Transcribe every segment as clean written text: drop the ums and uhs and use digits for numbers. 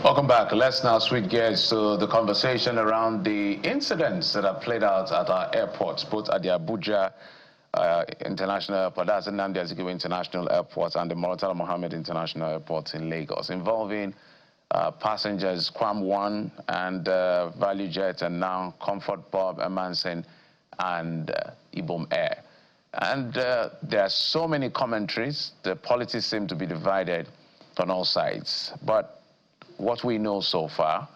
Welcome back. Let's now switch gears to the conversation around the incidents that have played out at our airports, both at the Abuja International Airport, that's the Nnamdi Azikiwe International Airport, and the Murtala Mohammed International Airport in Lagos, involving passengers Kwam 1 and Value Jet, and now Comfort Bob, Emanson, and Ibom Air. And there are so many commentaries. The politics seem to be divided on all sides. But what we know so far,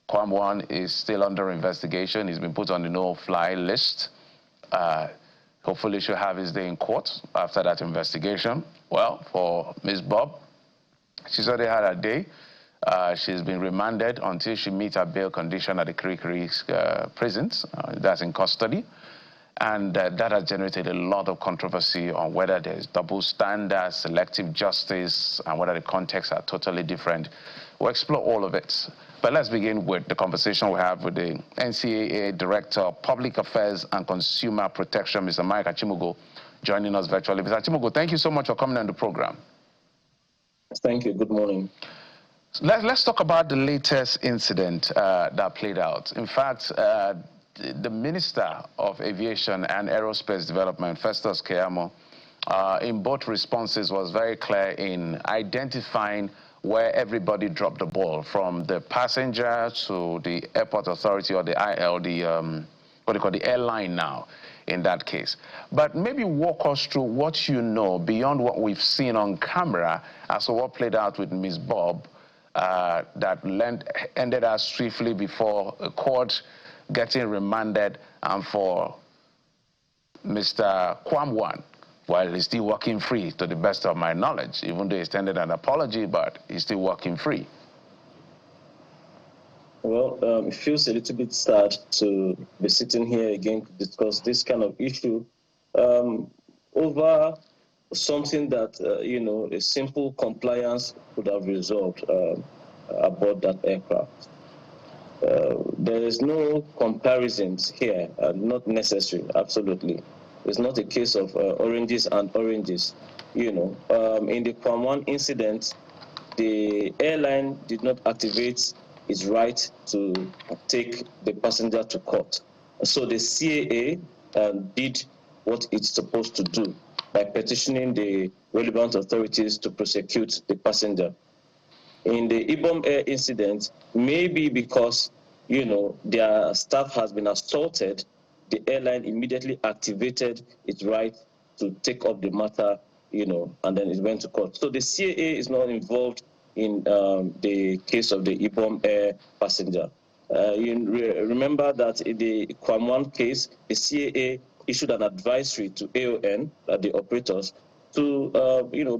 Kwam 1 is still under investigation. He's been put on the no-fly list. Hopefully she'll have his day in court after that investigation. Well, for Ms. Bob, she's already had her day. She's been remanded until she meets her bail condition at the Kirikiri prisons. That's in custody. And that has generated a lot of controversy on whether there's double standards, selective justice, and whether the contexts are totally different. We'll explore all of it. But let's begin with the conversation we have with the NCAA Director of Public Affairs and Consumer Protection, Mr. Mike Achimugo, joining us virtually. Mr. Achimugo, thank you so much for coming on the program. Thank you. Good morning. Let's talk about the latest incident that played out. In fact, the Minister of Aviation and Aerospace Development, Festus Keyamo, in both responses was very clear in identifying where everybody dropped the ball, from the passenger to the airport authority or the airline now in that case. But maybe walk us through what you know beyond what we've seen on camera as to what played out with Ms. Bob that ended us swiftly before a court getting remanded, and for Mr. Kwam 1, while he's still walking free, to the best of my knowledge, even though he extended an apology, but he's still walking free. Well, it feels a little bit sad to be sitting here again to discuss this kind of issue over something that, a simple compliance would have resolved aboard that aircraft. There is no comparisons here, not necessary, absolutely. It's not a case of oranges and oranges. In the Kwam 1 incident, the airline did not activate its right to take the passenger to court. So the CAA did what it's supposed to do by petitioning the relevant authorities to prosecute the passenger. In the Ibom Air incident, maybe because, their staff has been assaulted, the airline immediately activated its right to take up the matter, and then it went to court. So the CAA is not involved in the case of the Ibom Air passenger. Remember that in the Kwam 1 case, the CAA issued an advisory to AON, the operators, to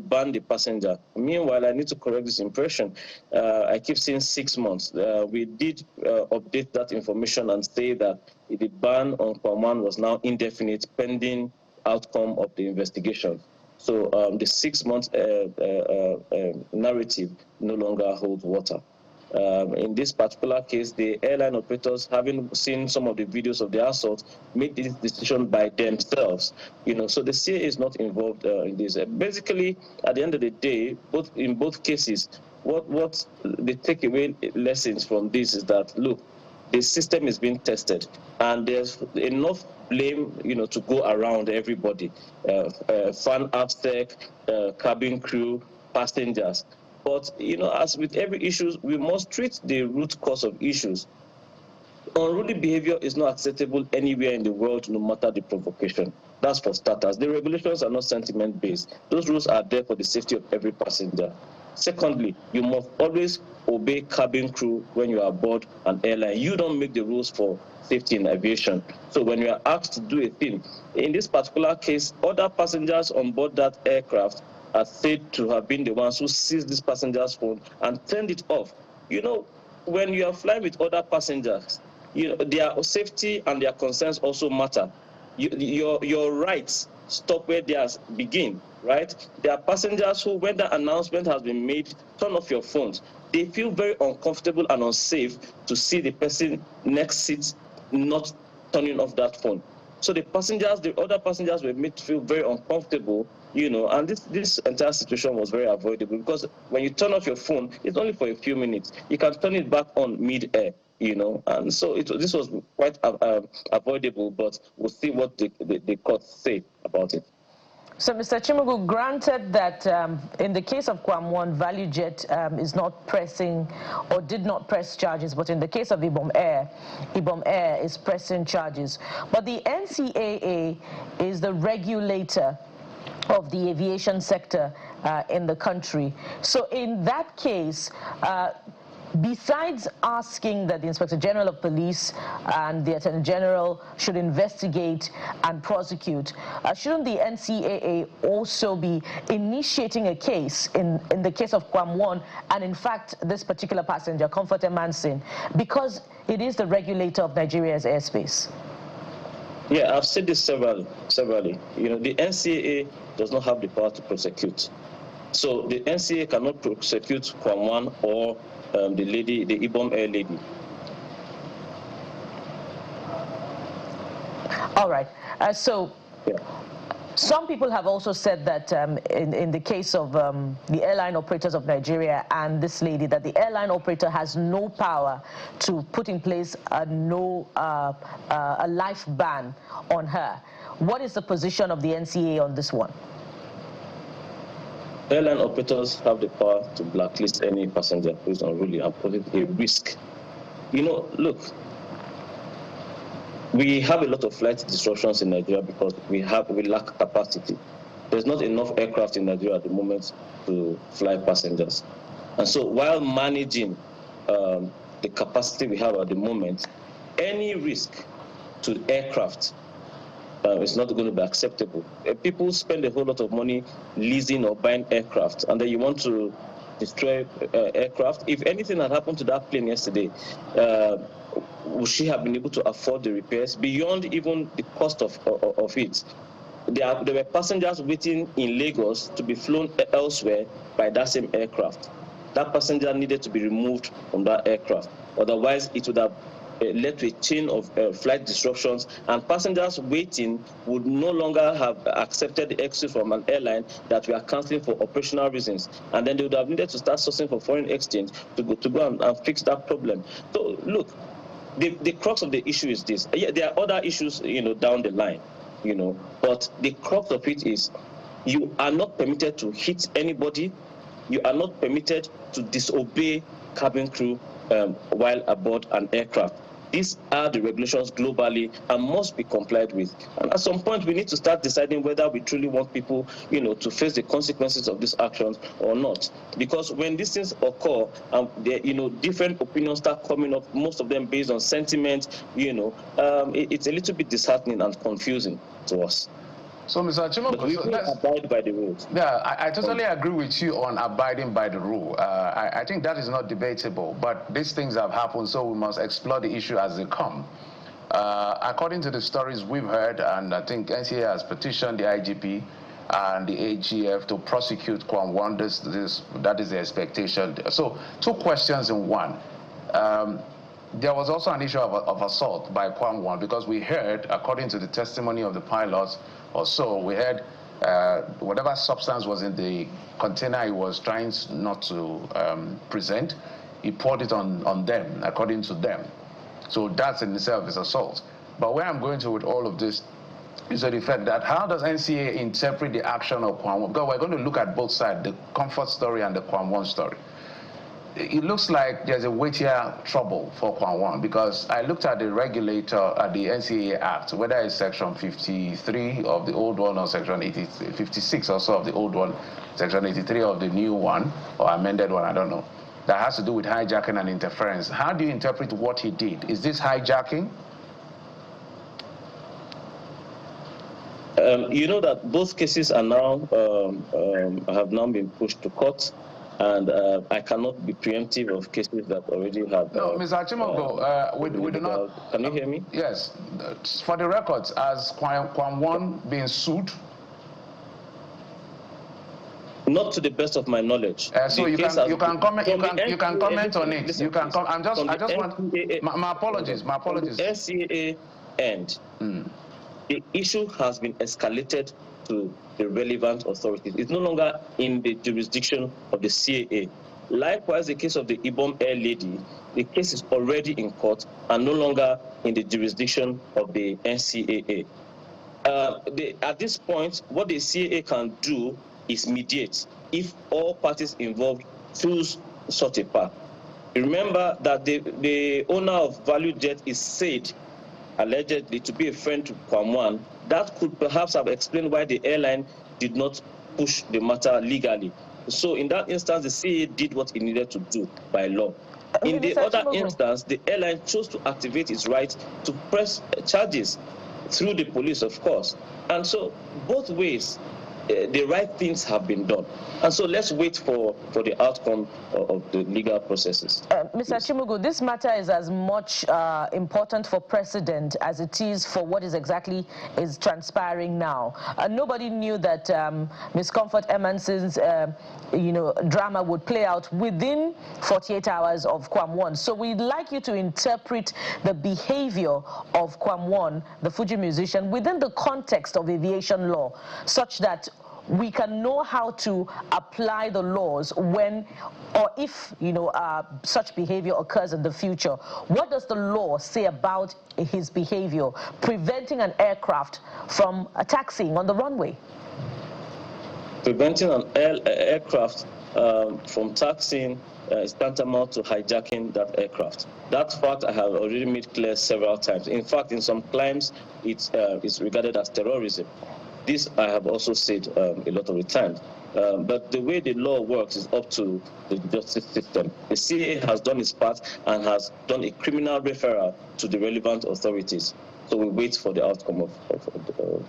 ban the passenger. Meanwhile, I need to correct this impression. I keep saying 6 months. We did update that information and say that the ban on Kwam 1 was now indefinite, pending outcome of the investigation. So the 6 months narrative no longer holds water. In this particular case, the airline operators, having seen some of the videos of the assault, made this decision by themselves. So the CAA is not involved in this. Basically, at the end of the day, in both cases, what the takeaway lessons from this is that, look, the system is being tested, and there's enough blame, to go around everybody, fan ABSEC, cabin crew, passengers. But, as with every issue, we must treat the root cause of issues. Unruly behavior is not acceptable anywhere in the world, no matter the provocation. That's for starters. The regulations are not sentiment-based. Those rules are there for the safety of every passenger. Secondly, you must always obey cabin crew when you are aboard an airline. You don't make the rules for safety in aviation. So when you are asked to do a thing, in this particular case, other passengers on board that aircraft are said to have been the ones who seized this passenger's phone and turned it off. When you are flying with other passengers, their safety and their concerns also matter. Your rights stop where theirs begin, right? There are passengers who, when the announcement has been made, turn off your phones. They feel very uncomfortable and unsafe to see the person next seat not turning off that phone. So the other passengers were made to feel very uncomfortable, and this entire situation was very avoidable, because when you turn off your phone, it's only for a few minutes. You can turn it back on mid-air, and so this was quite avoidable, but we'll see what the courts say about it. So, Mr. Chimugu, granted that in the case of Kwam1, ValueJet is not pressing or did not press charges, but in the case of Ibom Air is pressing charges. But the NCAA is the regulator of the aviation sector in the country. So in that case, besides asking that the Inspector General of Police and the Attorney General should investigate and prosecute, shouldn't the NCAA also be initiating a case in the case of Kwam1 and in fact this particular passenger, Comfort Emansin, because it is the regulator of Nigeria's airspace? Yeah, I've said this severally. The NCAA does not have the power to prosecute. So the NCAA cannot prosecute Kwam1 or the Ibom Air lady. All right. Some people have also said that in the case of the airline operators of Nigeria and this lady, that the airline operator has no power to put in place a life ban on her. What is the position of the NCAA on this one? Airline operators have the power to blacklist any passenger who is unruly and put it a risk. Look, we have a lot of flight disruptions in Nigeria because we lack capacity. There's not enough aircraft in Nigeria at the moment to fly passengers. And so while managing the capacity we have at the moment, any risk to aircraft is not going to be acceptable. People spend a whole lot of money leasing or buying aircraft, and then you want to destroy aircraft. If anything had happened to that plane yesterday, would she have been able to afford the repairs beyond even the cost of it? There were passengers waiting in Lagos to be flown elsewhere by that same aircraft. That passenger needed to be removed from that aircraft. Otherwise, it would have led to a chain of flight disruptions, and passengers waiting would no longer have accepted the excuse from an airline that we are cancelling for operational reasons, and then they would have needed to start sourcing for foreign exchange to go and fix that problem. So look, the crux of the issue is this. Yeah, there are other issues, down the line, but the crux of it is you are not permitted to hit anybody. You are not permitted to disobey cabin crew while aboard an aircraft. These are the regulations globally and must be complied with. And at some point, we need to start deciding whether we truly want people, to face the consequences of these actions or not. Because when these things occur, and different opinions start coming up, most of them based on sentiment, it's a little bit disheartening and confusing to us. So, Mr. Chimugu, we abide by the rules. Yeah, I totally agree with you on abiding by the rule. I think that is not debatable, but these things have happened, so we must explore the issue as they come. According to the stories we've heard, and I think NCAA has petitioned the IGP and the AGF to prosecute Kwam1. That is the expectation. So, two questions in one. There was also an issue of assault by Kwam1, because we heard, according to the testimony of the pilots, we heard whatever substance was in the container he was trying not to present, he poured it on them, according to them. So that in itself is assault. But where I'm going to with all of this is the fact that how does NCAA interpret the action of Kwam1? Because we're going to look at both sides, the Comfort story and the Kwam1 story. It looks like there's a weightier trouble for Kwam1, because I looked at the regulator at the NCAA Act, whether it's Section 53 of the old one or Section 56 or so of the old one, Section 83 of the new one, or amended one, I don't know, that has to do with hijacking and interference. How do you interpret what he did? Is this hijacking? You know that both cases are now have now been pushed to court. And I cannot be preemptive of cases that already have. No, Mr. Chimugu, we do not. Can you hear me? Yes. For the records, has Kwam1 been sued? Not to the best of my knowledge. So you can comment. You can comment on it. You can. I just want. My apologies. My apologies. NCAA end. the issue has been escalated to the relevant authorities. It's no longer in the jurisdiction of the CAA. Likewise, the case of the Ibom Air lady, the case is already in court and no longer in the jurisdiction of the NCAA. At this point, what the CAA can do is mediate if all parties involved choose such a path. Remember that the owner of ValueJet is said, allegedly, to be a friend to Kwamwan. That could perhaps have explained why the airline did not push the matter legally. So in that instance, the CAA did what it needed to do by law. In the other instance, the airline chose to activate its right to press charges through the police, of course. And so both ways, the right things have been done. And so let's wait for the outcome of the legal processes. Mr. Chimugu, this matter is as much important for precedent as it is for what is exactly is transpiring now. Nobody knew that Ms. Comfort Emerson's drama would play out within 48 hours of Kwamwan. So we'd like you to interpret the behavior of Kwamwan, the Fuji musician, within the context of aviation law, such that we can know how to apply the laws when or if such behavior occurs in the future. What does the law say about his behavior preventing an aircraft from taxiing on the runway? Preventing an aircraft from taxiing is tantamount to hijacking that aircraft. That fact I have already made clear several times. In fact, in some climes, it's regarded as terrorism. This I have also said a lot of the time. But the way the law works is up to the justice system. The CAA has done its part and has done a criminal referral to the relevant authorities. So we wait for the outcome of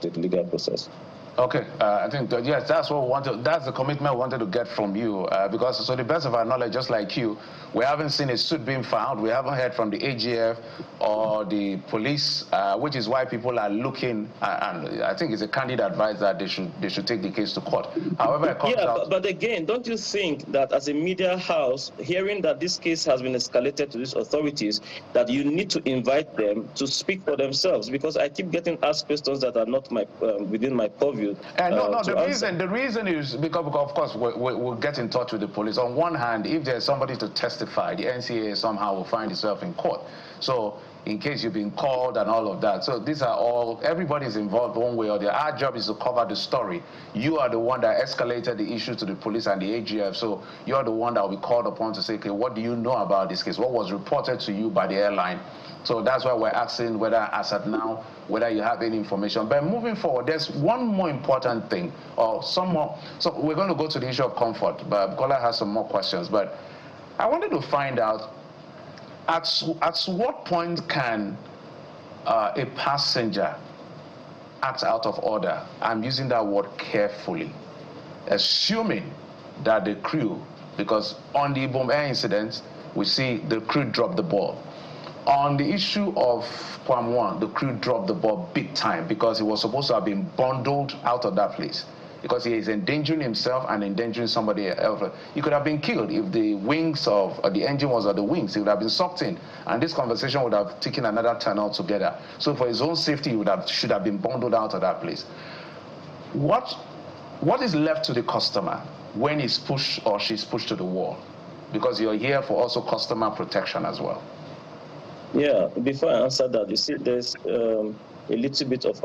the legal process. Okay, I think yes, that's what we wanted. That's the commitment we wanted to get from you, because to the best of our knowledge, just like you, we haven't seen a suit being filed. We haven't heard from the AGF or the police, which is why people are looking. And I think it's a candid advice that they should take the case to court. However, it comes out. But again, don't you think that as a media house, hearing that this case has been escalated to these authorities, that you need to invite them to speak for themselves? Because I keep getting asked questions that are not within my purview. No, the reason is because of course, we'll get in touch with the police. On one hand, if there's somebody to testify, the NCAA somehow will find itself in court. So in case you've been called and all of that. So these are all, everybody's involved one way or the other. Our job is to cover the story. You are the one that escalated the issue to the police and the AGF. So you're the one that will be called upon to say, okay, what do you know about this case? What was reported to you by the airline? So that's why we're asking whether, as at now, whether you have any information. But moving forward, there's one more important thing, or some more. So we're going to go to the issue of comfort, but Bukola has some more questions. But I wanted to find out, at what point can a passenger act out of order? I'm using that word carefully, assuming that the crew, because on the Ibom Air incident, we see the crew dropped the ball. On the issue of Kwamwan, the crew dropped the ball big time because he was supposed to have been bundled out of that place because he is endangering himself and endangering somebody else. He could have been killed if the wings of the engine was at the wings. He would have been sucked in, and this conversation would have taken another turn altogether. So for his own safety, he should have been bundled out of that place. What is left to the customer when he's pushed or she's pushed to the wall? Because you're here for also customer protection as well. Yeah, before I answer that, you see, there's a little bit of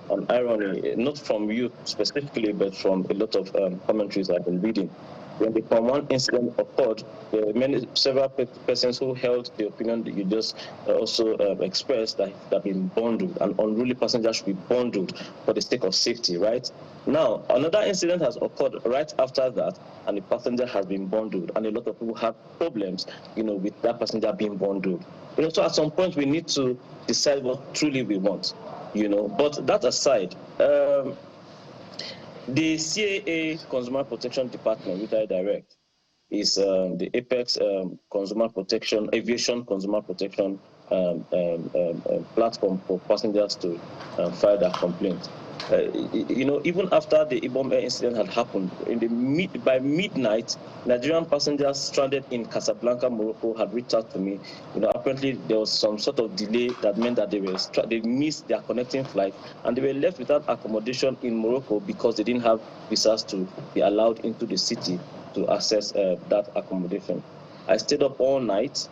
an irony, not from you specifically, but from a lot of commentaries I've been reading. When the Kwamwan incident occurred, there were several persons who held the opinion that you just also expressed, that have been bundled. An unruly passenger should be bundled for the sake of safety, right? Now, another incident has occurred right after that, and the passenger has been bundled, and a lot of people have problems, with that passenger being bundled. So at some point we need to decide what truly we want, But that aside, the CAA Consumer Protection Department, which I direct, is the Apex Consumer Protection, Aviation Consumer Protection platform for passengers to file their complaints. Even after the Ibom Air incident had happened, by midnight, Nigerian passengers stranded in Casablanca, Morocco, had reached out to me. Apparently there was some sort of delay that meant that they missed their connecting flight, and they were left without accommodation in Morocco because they didn't have visas to be allowed into the city to access that accommodation. I stayed up all night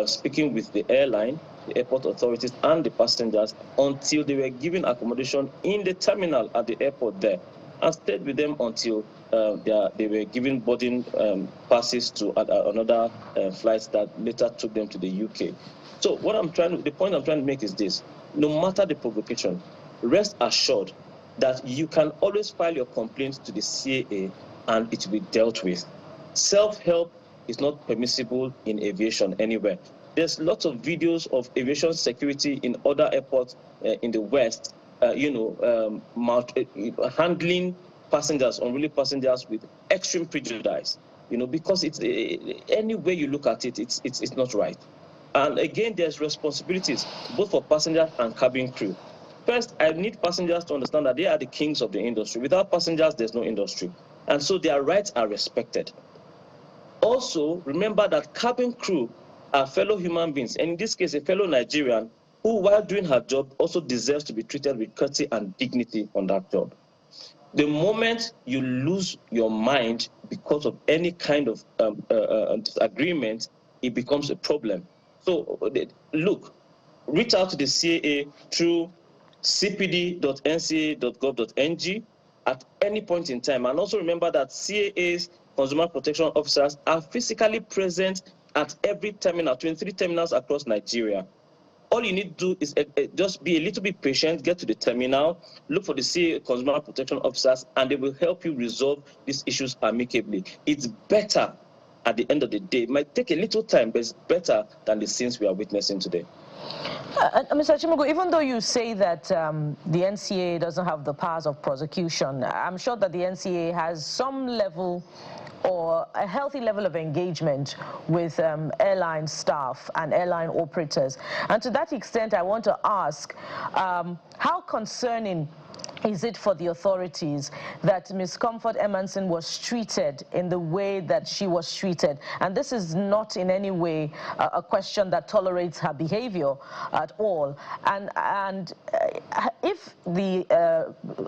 speaking with the airline, the airport authorities, and the passengers until they were given accommodation in the terminal at the airport there, and stayed with them until they were given boarding passes to another flight that later took them to the UK. So the point I'm trying to make is this: no matter the provocation, rest assured that you can always file your complaint to the CAA and it will be dealt with. Self-help is not permissible in aviation anywhere. There's lots of videos of aviation security in other airports in the West, handling passengers, unruly passengers, with extreme prejudice, because it's any way you look at it, it's not right. And again, there's responsibilities both for passengers and cabin crew. First, I need passengers to understand that they are the kings of the industry. Without passengers, there's no industry. And so their rights are respected. Also, remember that cabin crew are fellow human beings, and in this case, a fellow Nigerian who, while doing her job, also deserves to be treated with courtesy and dignity on that job. The moment you lose your mind because of any kind of disagreement, it becomes a problem. So, look, reach out to the CAA through cpd.nca.gov.ng at any point in time. And also remember that CAA's consumer protection officers are physically present at every terminal, 23 terminals across Nigeria. All you need to do is just be a little bit patient, get to the terminal, look for the CAA consumer protection officers, and they will help you resolve these issues amicably. It's better at the end of the day. It might take a little time, but it's better than the scenes we are witnessing today. Mr. Chimugu, even though you say that the NCAA doesn't have the powers of prosecution, I'm sure that the NCAA has some level or a healthy level of engagement with airline staff and airline operators. And to that extent, I want to ask, how concerning is it for the authorities that Ms. Comfort Emerson was treated in the way that she was treated? And this is not in any way a question that tolerates her behavior at all. And if the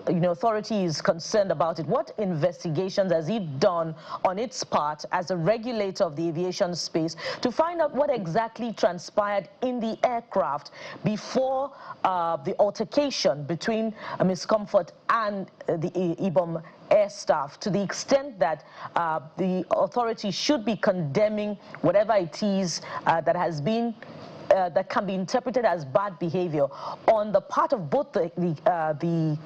authority is concerned about it, what investigations has it done on its part as a regulator of the aviation space to find out what exactly transpired in the aircraft before the altercation between Ms. Comfort and the Ibom air staff, to the extent that the authority should be condemning whatever it is that has been that can be interpreted as bad behavior on the part of both the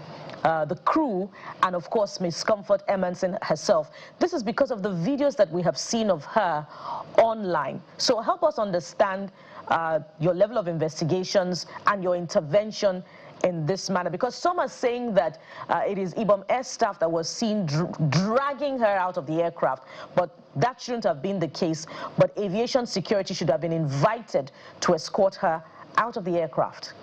crew and, of course, Ms. Comfort Emerson herself. This is because of the videos that we have seen of her online. So help us understand your level of investigations and your intervention in this manner, because some are saying that it is Ibom air staff that was seen dragging her out of the aircraft, but that shouldn't have been the case. But aviation security should have been invited to escort her out of the aircraft.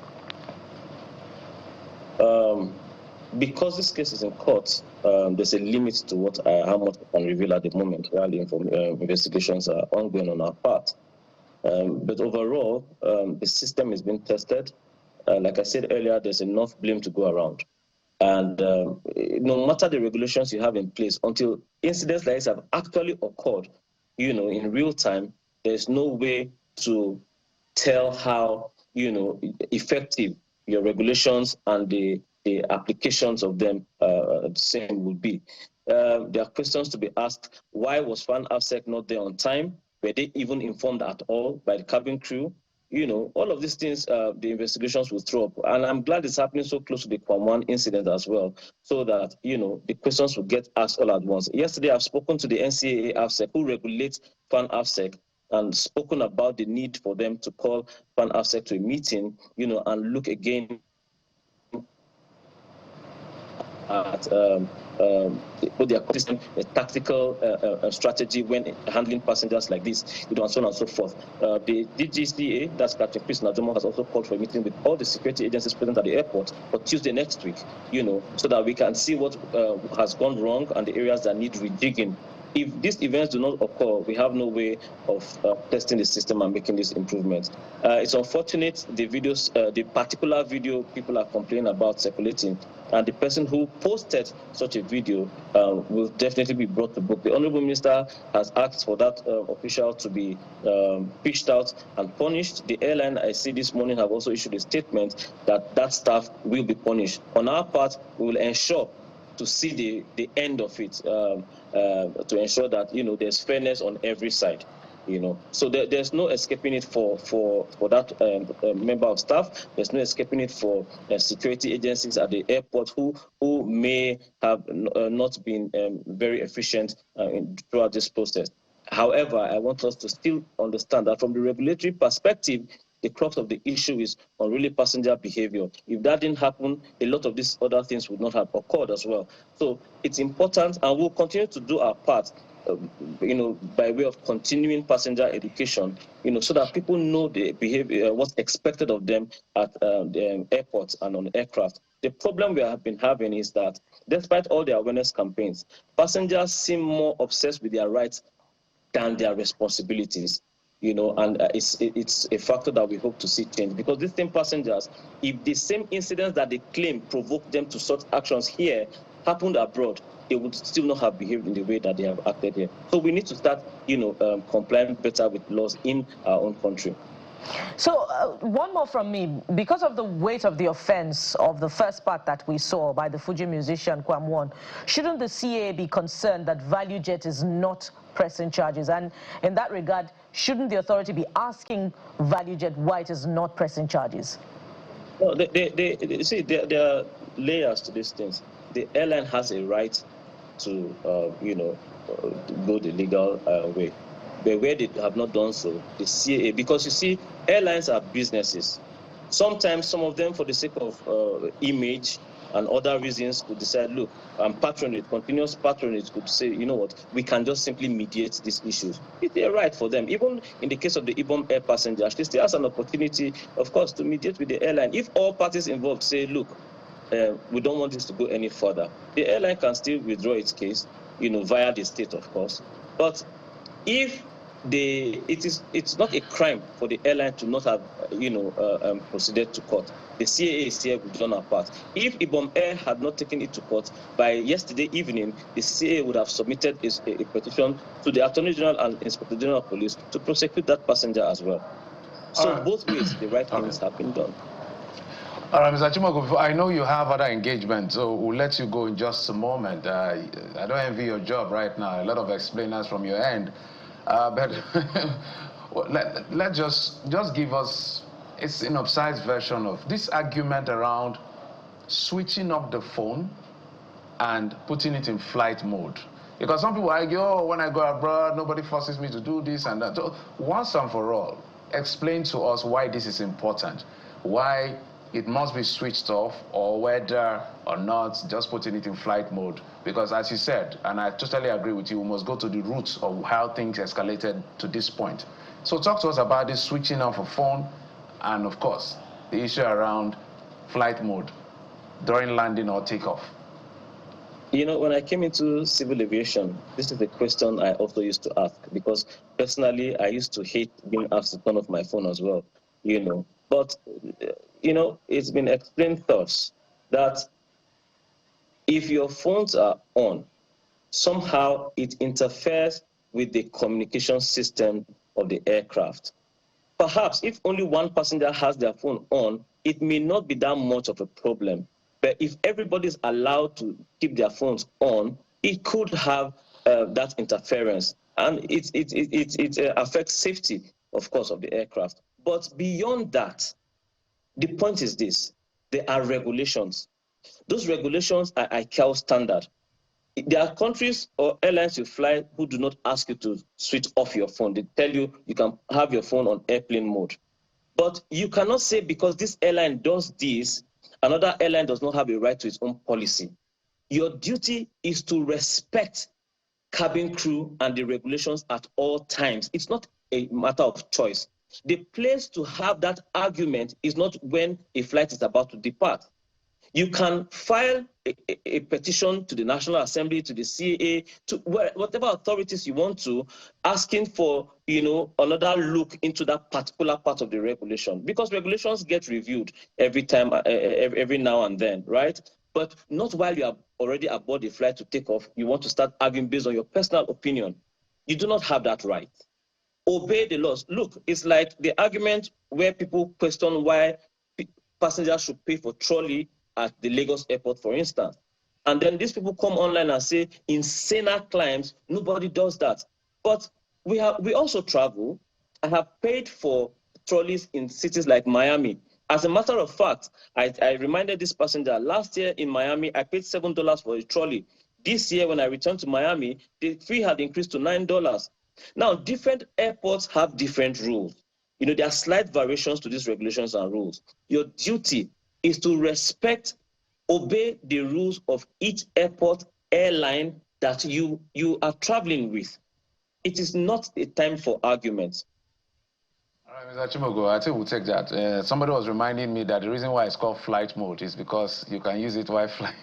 Because this case is in court, there's a limit to how much I can reveal at the moment while the investigations are ongoing on our part. But overall, the system is being tested. Like I said earlier, there's enough blame to go around. And no matter the regulations you have in place, until incidents like this have actually occurred, in real time, there's no way to tell how, effective your regulations and the applications of them the same will be. There are questions to be asked. Why was FAN AFSEC not there on time? Were they even informed at all by the cabin crew? All of these things, the investigations will throw up. And I'm glad it's happening so close to the Kwam incident as well, so that, the questions will get asked all at once. Yesterday, I've spoken to the NCAA AFSEC, who regulates FAN AFSEC, and spoken about the need for them to call FAN AFSEC to a meeting, and look again at put their consistent tactical strategy when handling passengers like this, and so on and so forth. The DGCA, that's Captain Chris Najomo, has also called for a meeting with all the security agencies present at the airport for Tuesday next week, so that we can see what has gone wrong and the areas that need rejigging. If these events do not occur, we have no way of testing the system and making these improvements. It's unfortunate the videos, the particular video people are complaining about circulating, and the person who posted such a video will definitely be brought to book. The Honorable Minister has asked for that official to be fished out and punished. The airline, I see this morning, have also issued a statement that that staff will be punished. On our part, we will ensure to see the end of it, to ensure that there's fairness on every side. So there's no escaping it for that member of staff. There's no escaping it for security agencies at the airport who may have not been very efficient throughout this process. However, I want us to still understand that from the regulatory perspective, the crux of the issue is on really passenger behavior. If that didn't happen, a lot of these other things would not have occurred as well. So it's important, and we'll continue to do our part, by way of continuing passenger education, so that people know the behavior, what's expected of them at the airports and on aircraft. The problem we have been having is that despite all the awareness campaigns, passengers seem more obsessed with their rights than their responsibilities. And it's a factor that we hope to see change, because these same passengers, if the same incidents that they claim provoked them to such actions here happened abroad, they would still not have behaved in the way that they have acted here. So we need to start, complying better with laws in our own country. So one more from me. Because of the weight of the offense of the first part that we saw by the Fuji musician Kwam, shouldn't the CAA be concerned that ValueJet is not pressing charges? And in that regard, shouldn't the authority be asking ValueJet why it is not pressing charges? Well, see, there are layers to these things. The airline has a right to, go the legal way. But where they have not done so, the CAA, because you see, airlines are businesses. Sometimes some of them, for the sake of image and other reasons, could decide, look, patronage, continuous patronage could say, you know what, we can just simply mediate these issues. It's a right for them. Even in the case of the Ibom air passenger, she still has an opportunity, of course, to mediate with the airline. If all parties involved say, look, we don't want this to go any further, the airline can still withdraw its case, via the state, of course. But if it's not a crime for the airline to not have, proceeded to court. The CAA is here, we've done our part. If Ibom Air had not taken it to court, by yesterday evening, the CAA would have submitted a petition to the Attorney General and Inspector General of Police to prosecute that passenger as well. So both ways, the right things have been done. All right, Mr. Chimogo, I know you have other engagements, so we'll let you go in just a moment. I don't envy your job right now. A lot of explainers from your end. But let's just give us a synopsized version of this argument around switching off the phone and putting it in flight mode. Because some people argue, oh, when I go abroad, nobody forces me to do this and that. So once and for all, explain to us why this is important, why it must be switched off, or whether or not just putting it in flight mode. Because as you said, and I totally agree with you, we must go to the roots of how things escalated to this point. So talk to us about this switching off a phone and, of course, the issue around flight mode during landing or takeoff. When I came into civil aviation, this is the question I also used to ask, because personally, I used to hate being asked to turn off my phone as well, But, it's been explained to us that if your phones are on, somehow it interferes with the communication system of the aircraft. Perhaps if only one passenger has their phone on, it may not be that much of a problem. But if everybody is allowed to keep their phones on, it could have that interference. And it affects safety, of course, of the aircraft. But beyond that, the point is this: there are regulations. Those regulations are ICAO standard. There are countries or airlines you fly who do not ask you to switch off your phone. They tell you you can have your phone on airplane mode. But you cannot say because this airline does this, another airline does not have a right to its own policy. Your duty is to respect cabin crew and the regulations at all times. It's not a matter of choice. The place to have that argument is not when a flight is about to depart. You can file a petition to the National Assembly, to the CAA, to whatever authorities you want to, asking for, another look into that particular part of the regulation, because regulations get reviewed every time, every now and then, right? But not while you are already aboard the flight to take off. You want to start arguing based on your personal opinion. You do not have that right. Obey the laws. Look, it's like the argument where people question why passengers should pay for trolley at the Lagos airport, for instance. And then these people come online and say, in saner climes, nobody does that. But we also travel. I have paid for trolleys in cities like Miami. As a matter of fact, I reminded this passenger, last year in Miami, I paid $7 for a trolley. This year, when I returned to Miami, the fee had increased to $9. Now, different airports have different rules. There are slight variations to these regulations and rules. Your duty is to respect, obey the rules of each airport, airline that you are traveling with. It is not a time for arguments. All right, Mr. Chimogo, I think we'll take that. Somebody was reminding me that the reason why it's called flight mode is because you can use it while flying.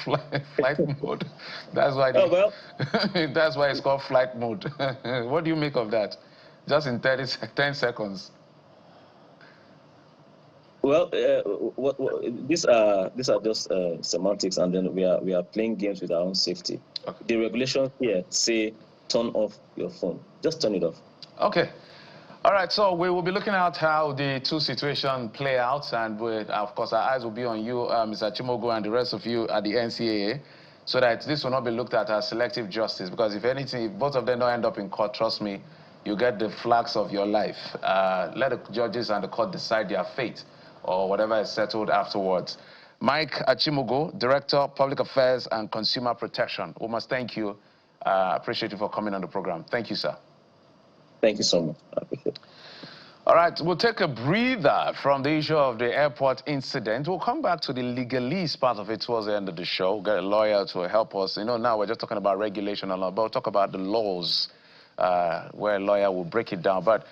Flight mode. That's why. That's why it's called flight mode. What do you make of that? Just in 10 seconds. Well, these are just semantics, and then we are playing games with our own safety. Okay. The regulations here say turn off your phone. Just turn it off. Okay. All right. So we will be looking at how the two situations play out, and of course our eyes will be on you, Mr. Chimogo, and the rest of you at the NCAA, so that this will not be looked at as selective justice. Because if anything, if both of them don't end up in court, trust me, you get the flags of your life. Let the judges and the court decide their fate, or whatever is settled afterwards. Mike Achimogo, Director, Public Affairs and Consumer Protection. We must thank you. Appreciate you for coming on the program. Thank you, sir. Thank you so much. I appreciate it. All right, we'll take a breather from the issue of the airport incident. We'll come back to the legalese part of it towards the end of the show. We'll get a lawyer to help us. Now we're just talking about regulation and all, but we'll talk about the laws where a lawyer will break it down. But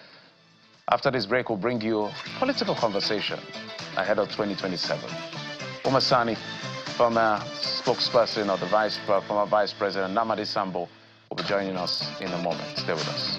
after this break, we'll bring you political conversation ahead of 2027. Umar Sani, former spokesperson of the former Vice President Namadi Sambo, will be joining us in a moment. Stay with us.